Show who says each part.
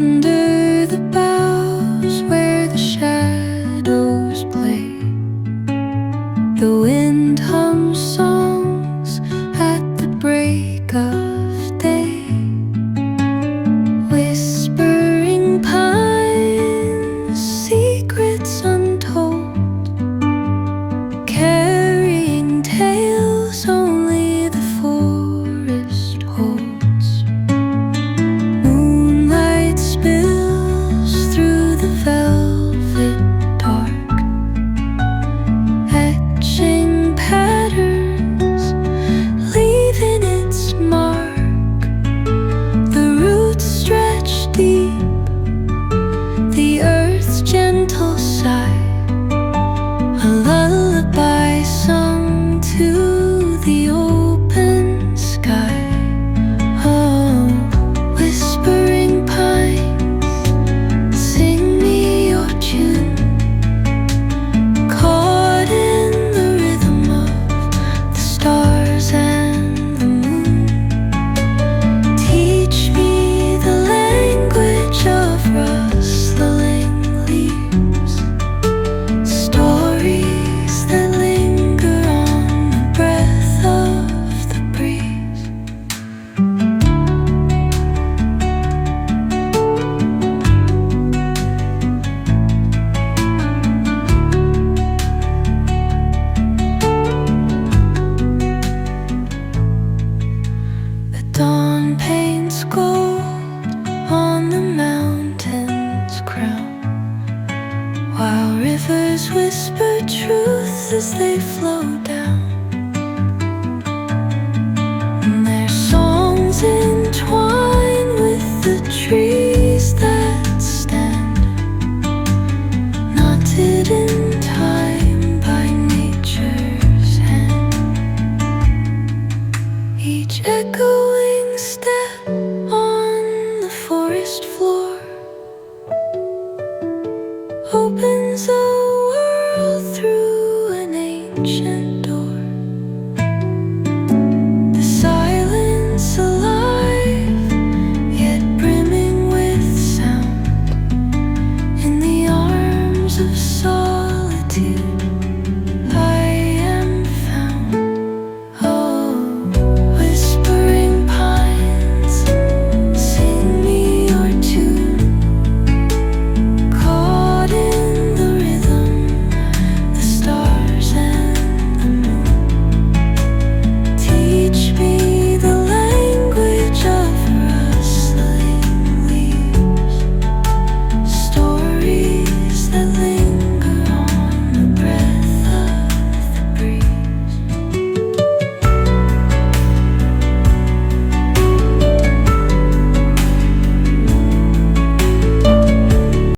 Speaker 1: Under the boughs where the shadows play, the wind hums songs at the break of day. Whispering pines, secrets untold, carrying tales only the forest holds. Moonlight spills through the velvet dark, etching patterns, leaving its mark. The roots stretch deep, the earth's gentle sigh, a lullaby sung to the open sky. Oh, whispering pines, sing me your tune, caught in the rhythm of the stars and the moon. Teach me the language of rustling leaves, stories that linger on the breath of the breeze. The dawn paints gold on the mountain's crown, while rivers whisper truth as they flow down. And their songs entwine with the trees that stand, knotted in time by nature's hand. Each echoing step on the forest floor